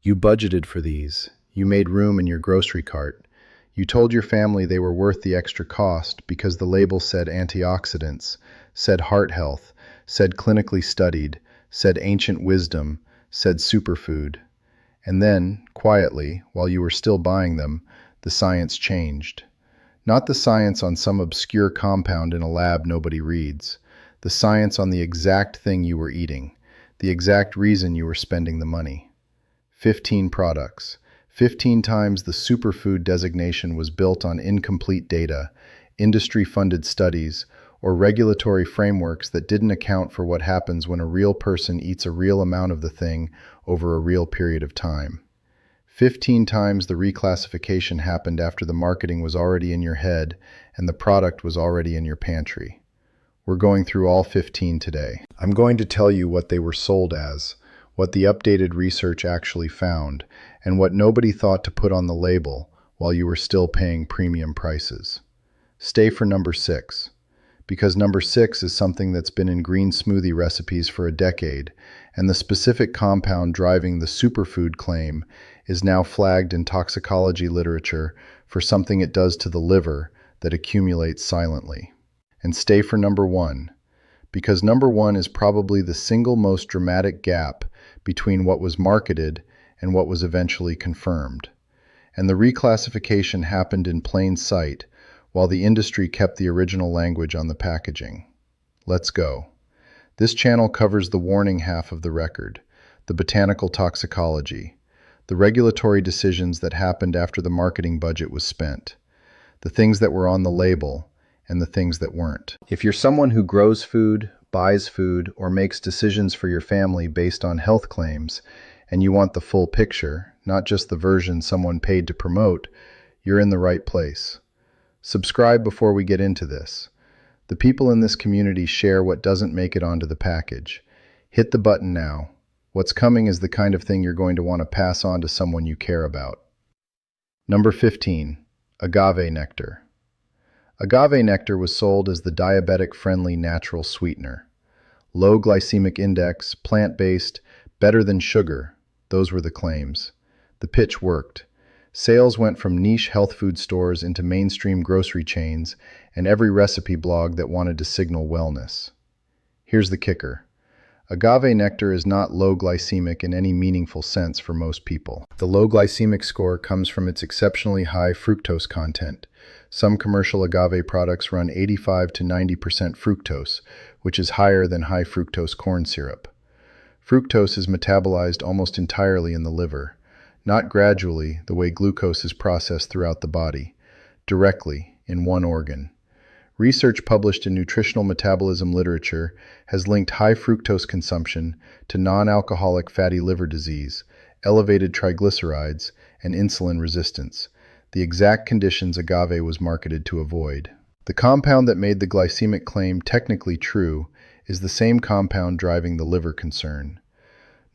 You budgeted for these. You made room in your grocery cart. You told your family they were worth the extra cost because the label said antioxidants, said heart health, said clinically studied, said ancient wisdom, said superfood. And then, quietly, while you were still buying them, the science changed. Not the science on some obscure compound in a lab nobody reads. The science on the exact thing you were eating, the exact reason you were spending the money. 15 products. 15 times the superfood designation was built on incomplete data, industry-funded studies, or regulatory frameworks that didn't account for what happens when a real person eats a real amount of the thing over a real period of time. 15 times the reclassification happened after the marketing was already in your head and the product was already in your pantry. We're going through all 15 today. I'm going to tell you what they were sold as, what the updated research actually found, and what nobody thought to put on the label while you were still paying premium prices. Stay for number 6, because number 6 is something that's been in green smoothie recipes for a decade, and the specific compound driving the superfood claim is now flagged in toxicology literature for something it does to the liver that accumulates silently. And stay for number 1, because number 1 is probably the single most dramatic gap between what was marketed and what was eventually confirmed. And the reclassification happened in plain sight, while the industry kept the original language on the packaging. Let's go. This channel covers the warning half of the record, the botanical toxicology, the regulatory decisions that happened after the marketing budget was spent, the things that were on the label, and the things that weren't. If you're someone who grows food, buys food, or makes decisions for your family based on health claims, and you want the full picture, not just the version someone paid to promote, you're in the right place. Subscribe before we get into this. The people in this community share what doesn't make it onto the package. Hit the button now. What's coming is the kind of thing you're going to want to pass on to someone you care about. Number 15. Agave nectar. Agave nectar was sold as the diabetic-friendly natural sweetener. Low glycemic index, plant-based, better than sugar. Those were the claims. The pitch worked. Sales went from niche health food stores into mainstream grocery chains and every recipe blog that wanted to signal wellness. Here's the kicker. Agave nectar is not low glycemic in any meaningful sense for most people. The low glycemic score comes from its exceptionally high fructose content. Some commercial agave products run 85 to 90% fructose, which is higher than high fructose corn syrup. Fructose is metabolized almost entirely in the liver, not gradually the way glucose is processed throughout the body, directly in one organ. Research published in nutritional metabolism literature has linked high fructose consumption to non-alcoholic fatty liver disease, elevated triglycerides, and insulin resistance, the exact conditions agave was marketed to avoid. The compound that made the glycemic claim technically true is the same compound driving the liver concern.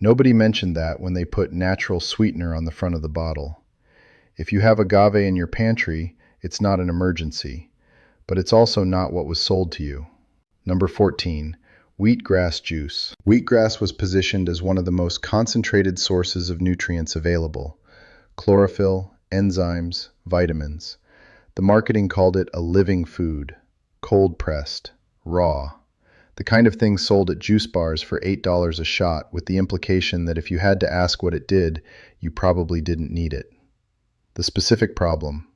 Nobody mentioned that when they put natural sweetener on the front of the bottle. If you have agave in your pantry, it's not an emergency, but it's also not what was sold to you. Number 14. Wheatgrass juice. Wheatgrass was positioned as one of the most concentrated sources of nutrients available. Chlorophyll, enzymes, vitamins. The marketing called it a living food, cold-pressed, raw. The kind of thing sold at juice bars for $8 a shot, with the implication that if you had to ask what it did, you probably didn't need it. The specific problem.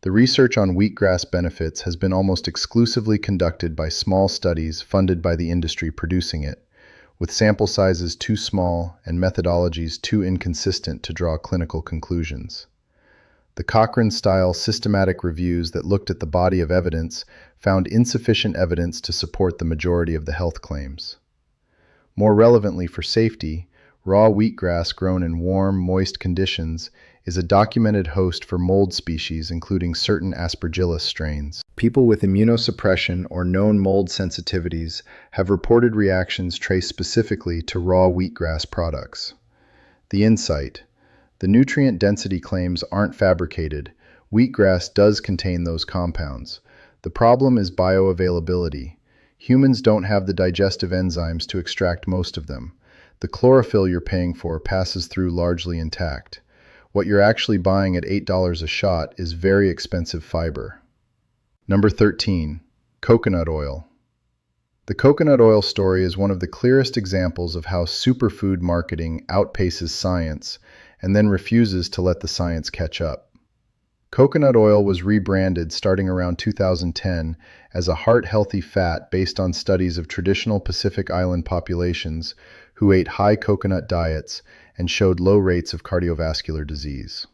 The research on wheatgrass benefits has been almost exclusively conducted by small studies funded by the industry producing it, with sample sizes too small and methodologies too inconsistent to draw clinical conclusions. The Cochrane-style systematic reviews that looked at the body of evidence found insufficient evidence to support the majority of the health claims. More relevantly for safety, raw wheatgrass grown in warm, moist conditions is a documented host for mold species including certain Aspergillus strains. People with immunosuppression or known mold sensitivities have reported reactions traced specifically to raw wheatgrass products. The insight. The nutrient density claims aren't fabricated. Wheatgrass does contain those compounds. The problem is bioavailability. Humans don't have the digestive enzymes to extract most of them. The chlorophyll you're paying for passes through largely intact. What you're actually buying at $8 a shot is very expensive fiber. Number 13. Coconut oil. The coconut oil story is one of the clearest examples of how superfood marketing outpaces science and then refuses to let the science catch up. Coconut oil was rebranded starting around 2010 as a heart-healthy fat based on studies of traditional Pacific Island populations who ate high coconut diets and showed low rates of cardiovascular disease.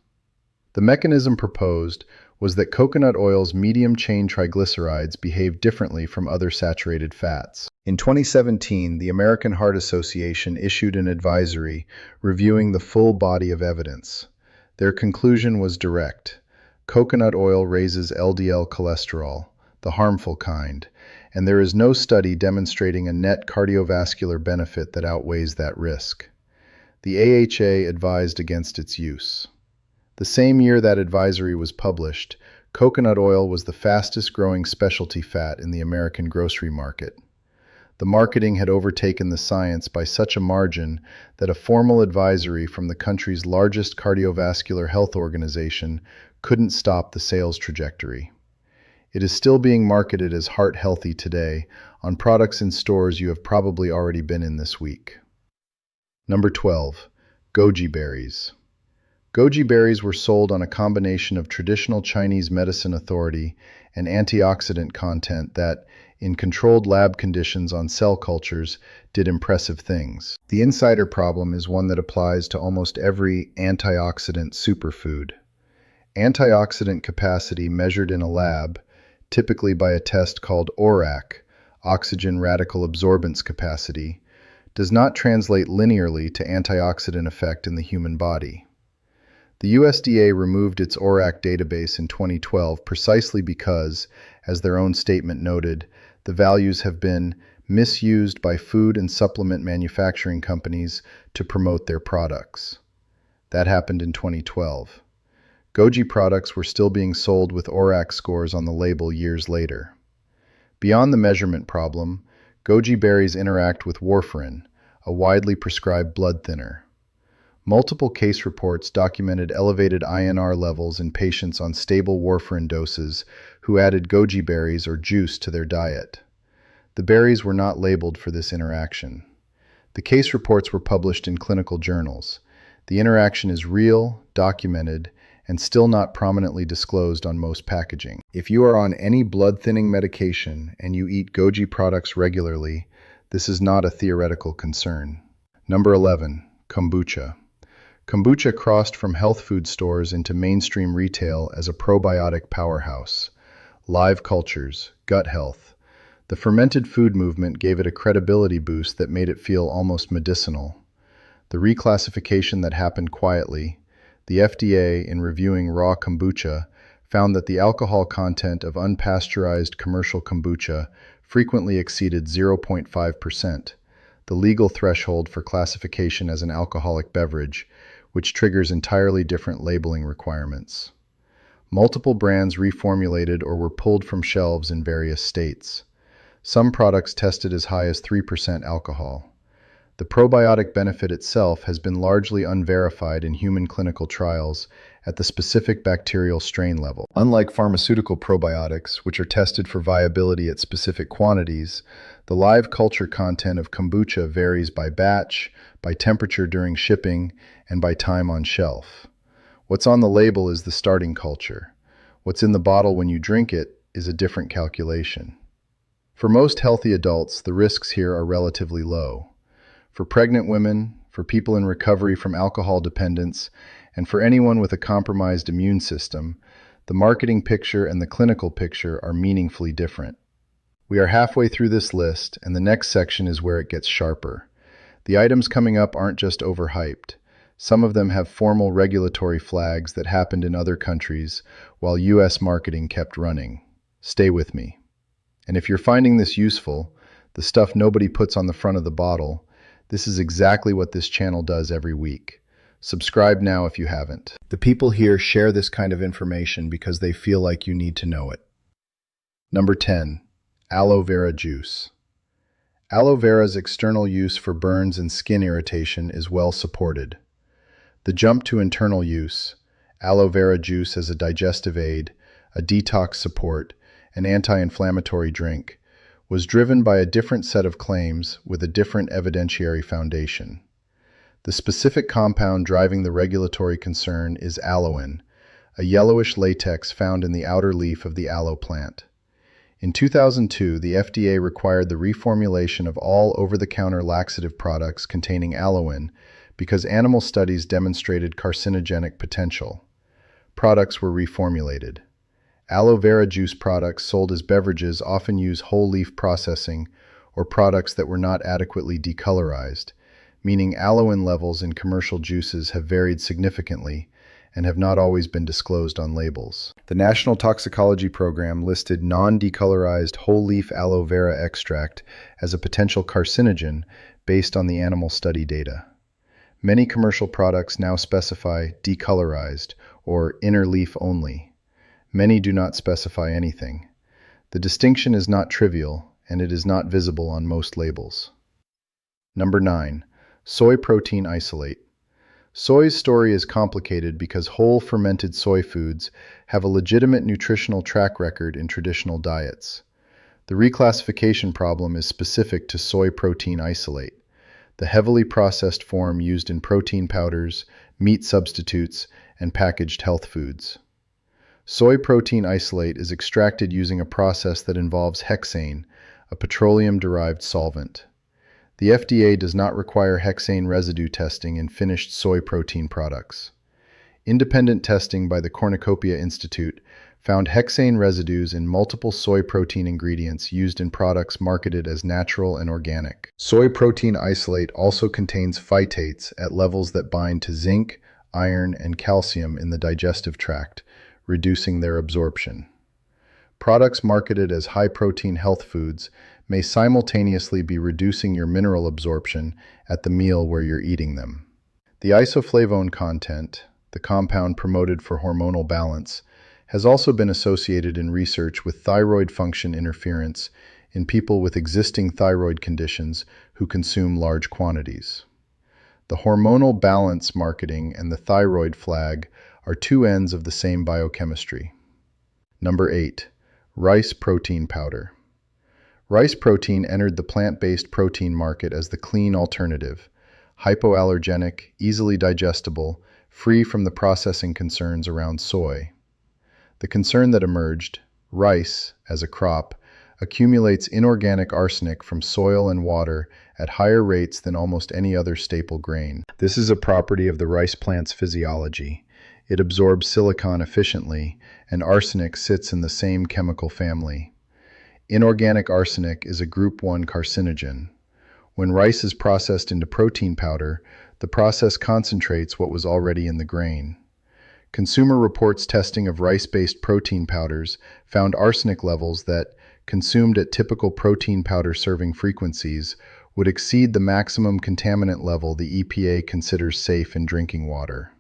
The mechanism proposed was that coconut oil's medium-chain triglycerides behave differently from other saturated fats. In 2017, the American Heart Association issued an advisory reviewing the full body of evidence. Their conclusion was direct. Coconut oil raises LDL cholesterol, the harmful kind, and there is no study demonstrating a net cardiovascular benefit that outweighs that risk. The AHA advised against its use. The same year that advisory was published, coconut oil was the fastest-growing specialty fat in the American grocery market. The marketing had overtaken the science by such a margin that a formal advisory from the country's largest cardiovascular health organization couldn't stop the sales trajectory. It is still being marketed as heart healthy today on products in stores you have probably already been in this week. Number 12. Goji berries. Goji berries were sold on a combination of traditional Chinese medicine authority and antioxidant content that, in controlled lab conditions on cell cultures, did impressive things. The insider problem is one that applies to almost every antioxidant superfood. Antioxidant capacity measured in a lab, typically by a test called ORAC, oxygen radical absorbance capacity, does not translate linearly to antioxidant effect in the human body. The USDA removed its ORAC database in 2012 precisely because, as their own statement noted, the values have been misused by food and supplement manufacturing companies to promote their products. That happened in 2012. Goji products were still being sold with ORAC scores on the label years later. Beyond the measurement problem, goji berries interact with warfarin, a widely prescribed blood thinner. Multiple case reports documented elevated INR levels in patients on stable warfarin doses who added goji berries or juice to their diet. The berries were not labeled for this interaction. The case reports were published in clinical journals. The interaction is real, documented, and still not prominently disclosed on most packaging. If you are on any blood-thinning medication and you eat goji products regularly, this is not a theoretical concern. Number 11. Kombucha. Kombucha crossed from health food stores into mainstream retail as a probiotic powerhouse. Live cultures, gut health. The fermented food movement gave it a credibility boost that made it feel almost medicinal. The reclassification that happened quietly. The FDA, in reviewing raw kombucha, found that the alcohol content of unpasteurized commercial kombucha frequently exceeded 0.5%, the legal threshold for classification as an alcoholic beverage, which triggers entirely different labeling requirements. Multiple brands reformulated or were pulled from shelves in various states. Some products tested as high as 3% alcohol. The probiotic benefit itself has been largely unverified in human clinical trials at the specific bacterial strain level. Unlike pharmaceutical probiotics, which are tested for viability at specific quantities, the live culture content of kombucha varies by batch, by temperature during shipping, and by time on shelf. What's on the label is the starting culture. What's in the bottle when you drink it is a different calculation. For most healthy adults, the risks here are relatively low. For pregnant women, for people in recovery from alcohol dependence, and for anyone with a compromised immune system, the marketing picture and the clinical picture are meaningfully different. We are halfway through this list, and the next section is where it gets sharper. The items coming up aren't just overhyped. Some of them have formal regulatory flags that happened in other countries, while US marketing kept running. Stay with me. And if you're finding this useful, the stuff nobody puts on the front of the bottle, this is exactly what this channel does every week. Subscribe now if you haven't. The people here share this kind of information because they feel like you need to know it. Number 10. Aloe vera juice. Aloe vera's external use for burns and skin irritation is well supported. The jump to internal use, aloe vera juice as a digestive aid, a detox support, an anti-inflammatory drink, was driven by a different set of claims with a different evidentiary foundation. The specific compound driving the regulatory concern is aloin, a yellowish latex found in the outer leaf of the aloe plant. In 2002, the FDA required the reformulation of all over-the-counter laxative products containing aloin because animal studies demonstrated carcinogenic potential. Products were reformulated. Aloe vera juice products sold as beverages often use whole leaf processing or products that were not adequately decolorized, meaning aloin levels in commercial juices have varied significantly and have not always been disclosed on labels. The National Toxicology Program listed non-decolorized whole leaf aloe vera extract as a potential carcinogen based on the animal study data. Many commercial products now specify decolorized or inner leaf only. Many do not specify anything. The distinction is not trivial, and it is not visible on most labels. Number 9. Soy protein isolate. Soy's story is complicated because whole fermented soy foods have a legitimate nutritional track record in traditional diets. The reclassification problem is specific to soy protein isolate, the heavily processed form used in protein powders, meat substitutes, and packaged health foods. Soy protein isolate is extracted using a process that involves hexane, a petroleum-derived solvent. The FDA does not require hexane residue testing in finished soy protein products. Independent testing by the Cornucopia Institute found hexane residues in multiple soy protein ingredients used in products marketed as natural and organic. Soy protein isolate also contains phytates at levels that bind to zinc, iron, and calcium in the digestive tract, reducing their absorption. Products marketed as high-protein health foods may simultaneously be reducing your mineral absorption at the meal where you're eating them. The isoflavone content, the compound promoted for hormonal balance, has also been associated in research with thyroid function interference in people with existing thyroid conditions who consume large quantities. The hormonal balance marketing and the thyroid flag are two ends of the same biochemistry. Number 8. Rice protein powder. Rice protein entered the plant-based protein market as the clean alternative, hypoallergenic, easily digestible, free from the processing concerns around soy. The concern that emerged, rice, as a crop, accumulates inorganic arsenic from soil and water at higher rates than almost any other staple grain. This is a property of the rice plant's physiology. It absorbs silicon efficiently, and arsenic sits in the same chemical family. Inorganic arsenic is a group 1 carcinogen. When rice is processed into protein powder, the process concentrates what was already in the grain. Consumer Reports testing of rice-based protein powders found arsenic levels that, consumed at typical protein powder serving frequencies, would exceed the maximum contaminant level the EPA considers safe in drinking water.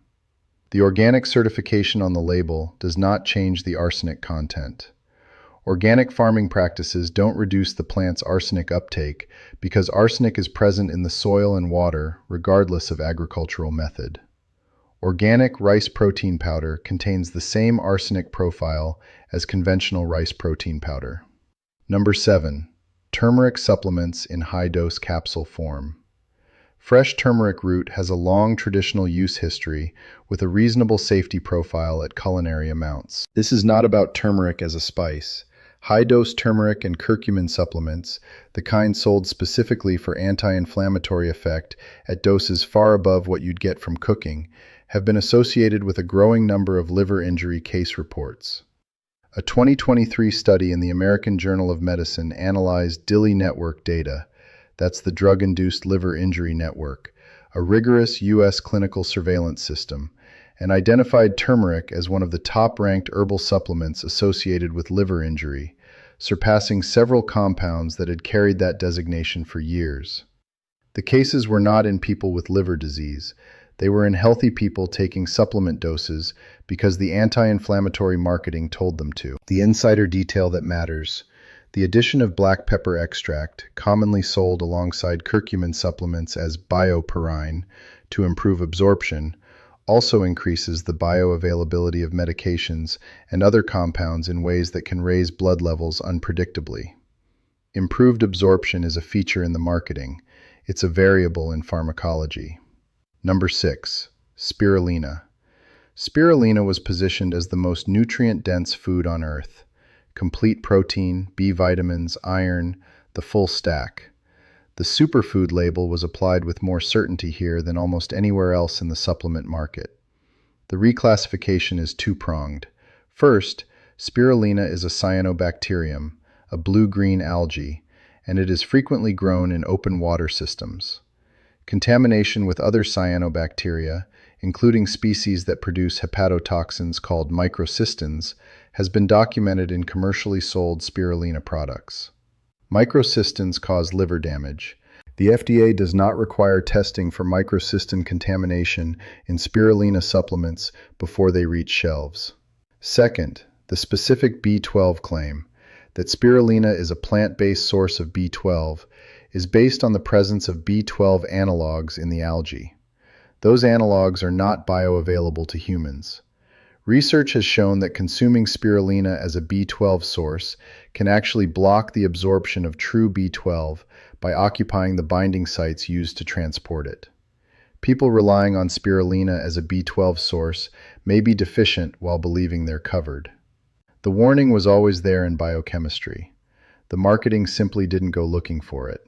The organic certification on the label does not change the arsenic content. Organic farming practices don't reduce the plant's arsenic uptake because arsenic is present in the soil and water regardless of agricultural method. Organic rice protein powder contains the same arsenic profile as conventional rice protein powder. Number 7. Turmeric supplements in high-dose capsule form. Fresh turmeric root has a long traditional use history with a reasonable safety profile at culinary amounts. This is not about turmeric as a spice. High-dose turmeric and curcumin supplements, the kind sold specifically for anti-inflammatory effect at doses far above what you'd get from cooking, have been associated with a growing number of liver injury case reports. A 2023 study in the American Journal of Medicine analyzed DILI network data, that's the Drug-Induced Liver Injury Network, a rigorous U.S. clinical surveillance system, and identified turmeric as one of the top-ranked herbal supplements associated with liver injury, surpassing several compounds that had carried that designation for years. The cases were not in people with liver disease. They were in healthy people taking supplement doses because the anti-inflammatory marketing told them to. The insider detail that matters. The addition of black pepper extract, commonly sold alongside curcumin supplements as bioperine to improve absorption, also increases the bioavailability of medications and other compounds in ways that can raise blood levels unpredictably. Improved absorption is a feature in the marketing. It's a variable in pharmacology. Number 6. Spirulina. Spirulina was positioned as the most nutrient-dense food on Earth. Complete protein, B vitamins, iron, the full stack. The superfood label was applied with more certainty here than almost anywhere else in the supplement market. The reclassification is two-pronged. First, spirulina is a cyanobacterium, a blue-green algae, and it is frequently grown in open water systems. Contamination with other cyanobacteria, including species that produce hepatotoxins called microcystins, has been documented in commercially sold spirulina products. Microcystins cause liver damage. The FDA does not require testing for microcystin contamination in spirulina supplements before they reach shelves. Second, the specific B12 claim, that spirulina is a plant-based source of B12, is based on the presence of B12 analogs in the algae. Those analogs are not bioavailable to humans. Research has shown that consuming spirulina as a B12 source can actually block the absorption of true B12 by occupying the binding sites used to transport it. People relying on spirulina as a B12 source may be deficient while believing they're covered. The warning was always there in biochemistry. The marketing simply didn't go looking for it.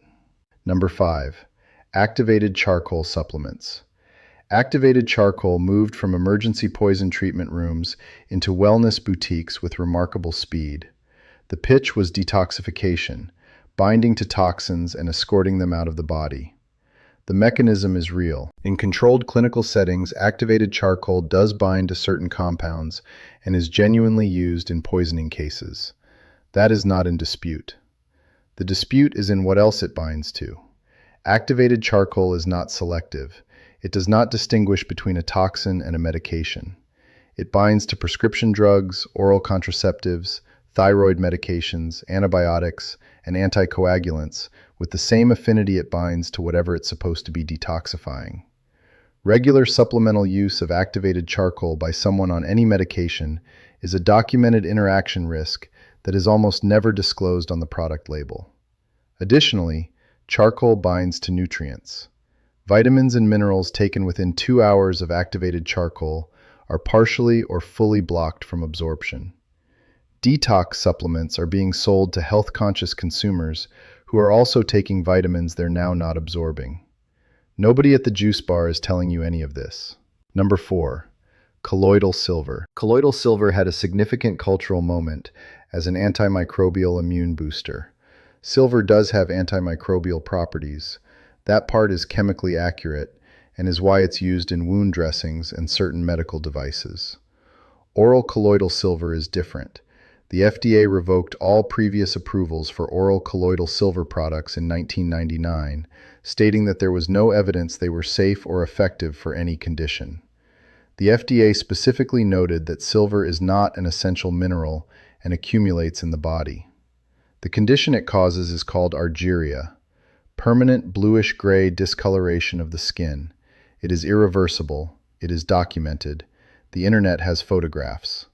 Number 5. Activated charcoal supplements. Activated charcoal moved from emergency poison treatment rooms into wellness boutiques with remarkable speed. The pitch was detoxification, binding to toxins and escorting them out of the body. The mechanism is real. In controlled clinical settings, activated charcoal does bind to certain compounds and is genuinely used in poisoning cases. That is not in dispute. The dispute is in what else it binds to. Activated charcoal is not selective. It does not distinguish between a toxin and a medication. It binds to prescription drugs, oral contraceptives, thyroid medications, antibiotics, and anticoagulants with the same affinity it binds to whatever it's supposed to be detoxifying. Regular supplemental use of activated charcoal by someone on any medication is a documented interaction risk that is almost never disclosed on the product label. Additionally, charcoal binds to nutrients. Vitamins and minerals taken within 2 hours of activated charcoal are partially or fully blocked from absorption. Detox supplements are being sold to health-conscious consumers who are also taking vitamins they're now not absorbing. Nobody at the juice bar is telling you any of this. Number 4. Colloidal silver. Colloidal silver had a significant cultural moment as an antimicrobial immune booster. Silver does have antimicrobial properties. That part is chemically accurate and is why it's used in wound dressings and certain medical devices. Oral colloidal silver is different. The FDA revoked all previous approvals for oral colloidal silver products in 1999, stating that there was no evidence they were safe or effective for any condition. The FDA specifically noted that silver is not an essential mineral and accumulates in the body. The condition it causes is called argyria, permanent bluish-gray discoloration of the skin. It is irreversible. It is documented. The internet has photographs.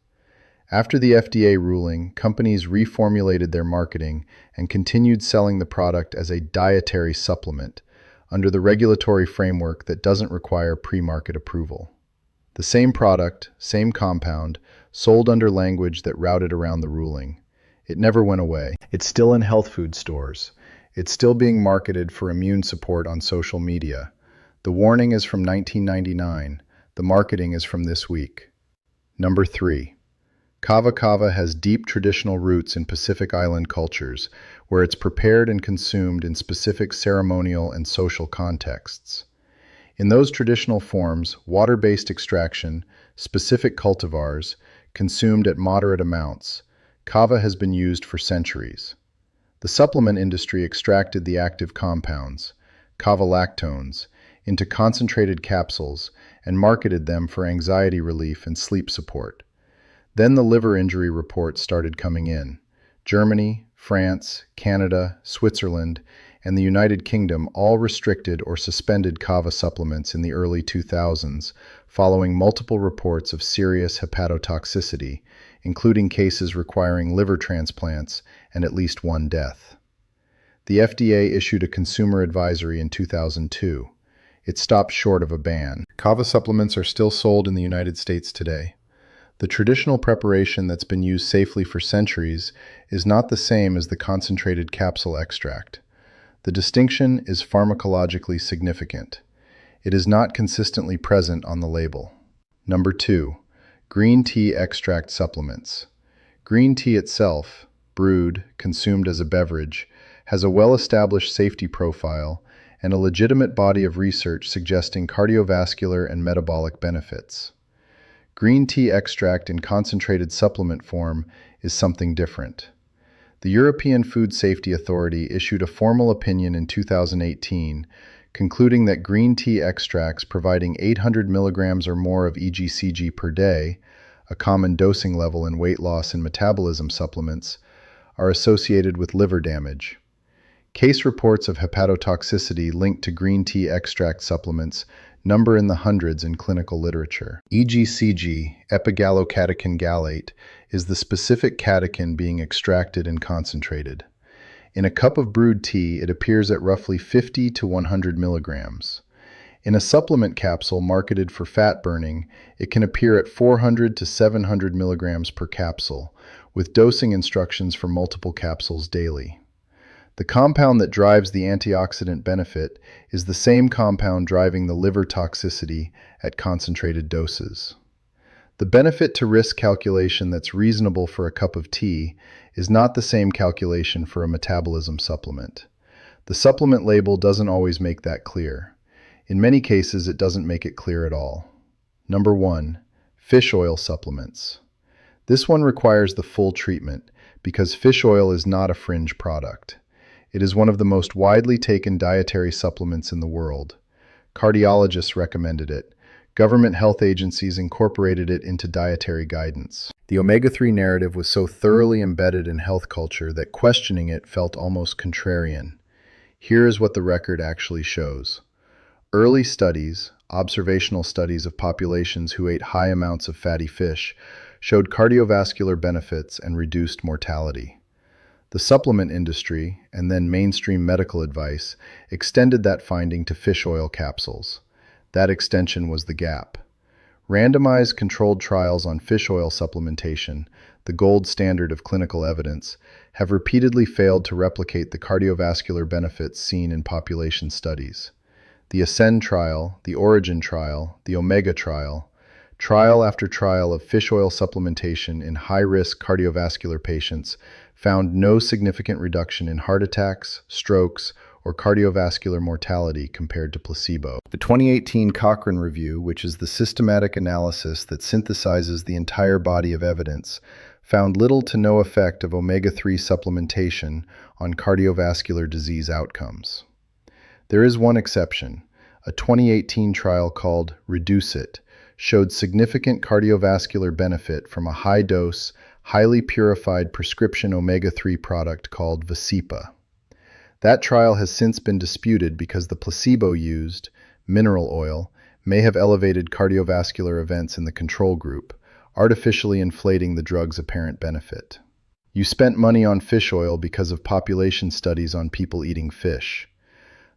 After the FDA ruling, companies reformulated their marketing and continued selling the product as a dietary supplement under the regulatory framework that doesn't require pre-market approval. The same product, same compound, sold under language that routed around the ruling. It never went away. It's still in health food stores. It's still being marketed for immune support on social media. The warning is from 1999. The marketing is from this week. Number 3. Kava kava has deep traditional roots in Pacific Island cultures, where it's prepared and consumed in specific ceremonial and social contexts. In those traditional forms, water-based extraction, specific cultivars, consumed at moderate amounts, kava has been used for centuries. The supplement industry extracted the active compounds, kavalactones, into concentrated capsules and marketed them for anxiety relief and sleep support. Then the liver injury reports started coming in. Germany, France, Canada, Switzerland, and the United Kingdom all restricted or suspended kava supplements in the early 2000s, following multiple reports of serious hepatotoxicity, including cases requiring liver transplants and at least one death. The FDA issued a consumer advisory in 2002. It stopped short of a ban. Kava supplements are still sold in the United States today. The traditional preparation that's been used safely for centuries is not the same as the concentrated capsule extract. The distinction is pharmacologically significant. It is not consistently present on the label. Number 2. Green tea extract supplements. Green tea itself, brewed, consumed as a beverage, has a well-established safety profile and a legitimate body of research suggesting cardiovascular and metabolic benefits. Green tea extract in concentrated supplement form is something different. The European Food Safety Authority issued a formal opinion in 2018 concluding that green tea extracts providing 800 milligrams or more of EGCG per day, a common dosing level in weight loss and metabolism supplements, are associated with liver damage. Case reports of hepatotoxicity linked to green tea extract supplements number in the hundreds in clinical literature. EGCG, epigallocatechin gallate, is the specific catechin being extracted and concentrated. In a cup of brewed tea, it appears at roughly 50 to 100 milligrams. In a supplement capsule marketed for fat burning, it can appear at 400 to 700 milligrams per capsule, with dosing instructions for multiple capsules daily. The compound that drives the antioxidant benefit is the same compound driving the liver toxicity at concentrated doses. The benefit to risk calculation that's reasonable for a cup of tea is not the same calculation for a metabolism supplement. The supplement label doesn't always make that clear. In many cases, it doesn't make it clear at all. Number 1. Fish oil supplements. This one requires the full treatment because fish oil is not a fringe product. It is one of the most widely taken dietary supplements in the world. Cardiologists recommended it. Government health agencies incorporated it into dietary guidance. The omega-3 narrative was so thoroughly embedded in health culture that questioning it felt almost contrarian. Here is what the record actually shows. Early studies, observational studies of populations who ate high amounts of fatty fish, showed cardiovascular benefits and reduced mortality. The supplement industry, and then mainstream medical advice, extended that finding to fish oil capsules. That extension was the gap. Randomized controlled trials on fish oil supplementation, the gold standard of clinical evidence, have repeatedly failed to replicate the cardiovascular benefits seen in population studies. The Ascend trial, the Origin trial, the Omega trial, trial after trial of fish oil supplementation in high-risk cardiovascular patients found no significant reduction in heart attacks, strokes, or cardiovascular mortality compared to placebo. The 2018 Cochrane Review, which is the systematic analysis that synthesizes the entire body of evidence, found little to no effect of omega-3 supplementation on cardiovascular disease outcomes. There is one exception. A 2018 trial called Reduce It showed significant cardiovascular benefit from a high-dose, highly purified prescription omega-3 product called Vasipa. That trial has since been disputed because the placebo used, mineral oil, may have elevated cardiovascular events in the control group, artificially inflating the drug's apparent benefit. You spent money on fish oil because of population studies on people eating fish.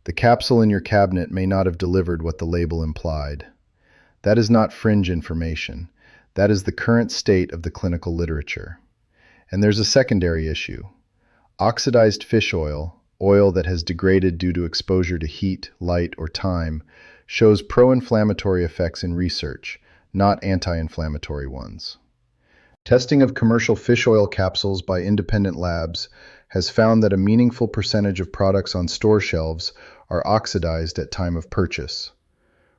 The capsule in your cabinet may not have delivered what the label implied. That is not fringe information. That is the current state of the clinical literature. And there's a secondary issue. Oxidized fish oil, oil that has degraded due to exposure to heat, light, or time, shows pro-inflammatory effects in research, not anti-inflammatory ones. Testing of commercial fish oil capsules by independent labs has found that a meaningful percentage of products on store shelves are oxidized at time of purchase.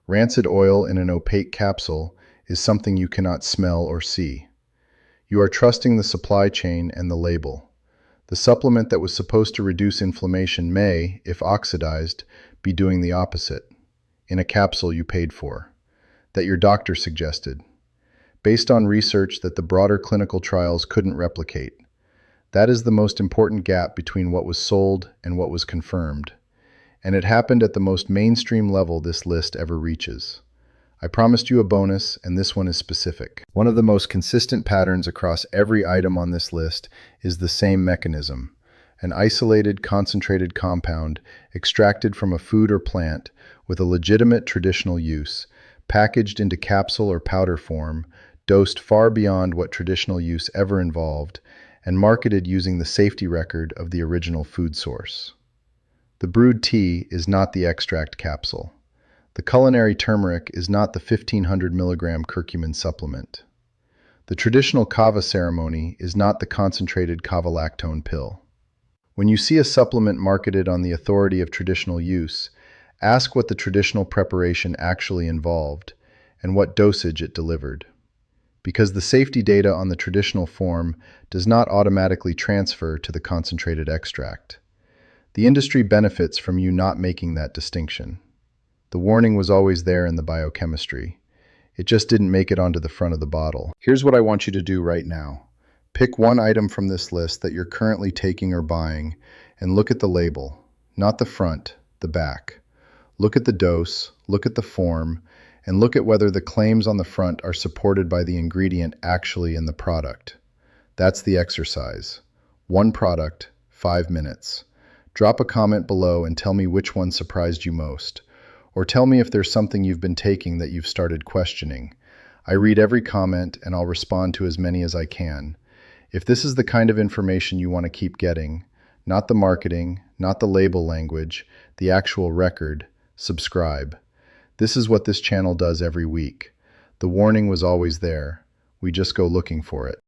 Rancid oil in an opaque capsule is something you cannot smell or see. You are trusting the supply chain and the label. The supplement that was supposed to reduce inflammation may, if oxidized, be doing the opposite, in a capsule you paid for, that your doctor suggested, based on research that the broader clinical trials couldn't replicate. That is the most important gap between what was sold and what was confirmed. And it happened at the most mainstream level this list ever reaches. I promised you a bonus, and this one is specific. One of the most consistent patterns across every item on this list is the same mechanism. An isolated, concentrated compound extracted from a food or plant with a legitimate traditional use, packaged into capsule or powder form, dosed far beyond what traditional use ever involved, and marketed using the safety record of the original food source. The brewed tea is not the extract capsule. The culinary turmeric is not the 1,500 milligram curcumin supplement. The traditional kava ceremony is not the concentrated kavalactone pill. When you see a supplement marketed on the authority of traditional use, ask what the traditional preparation actually involved and what dosage it delivered. Because the safety data on the traditional form does not automatically transfer to the concentrated extract. The industry benefits from you not making that distinction. The warning was always there in the biochemistry. It just didn't make it onto the front of the bottle. Here's what I want you to do right now. Pick one item from this list that you're currently taking or buying and look at the label, not the front, the back. Look at the dose, look at the form, and look at whether the claims on the front are supported by the ingredient actually in the product. That's the exercise. One product, 5 minutes. Drop a comment below and tell me which one surprised you most. Or tell me if there's something you've been taking that you've started questioning. I read every comment and I'll respond to as many as I can. If this is the kind of information you want to keep getting, not the marketing, not the label language, the actual record, subscribe. This is what this channel does every week. The warning was always there. We just go looking for it.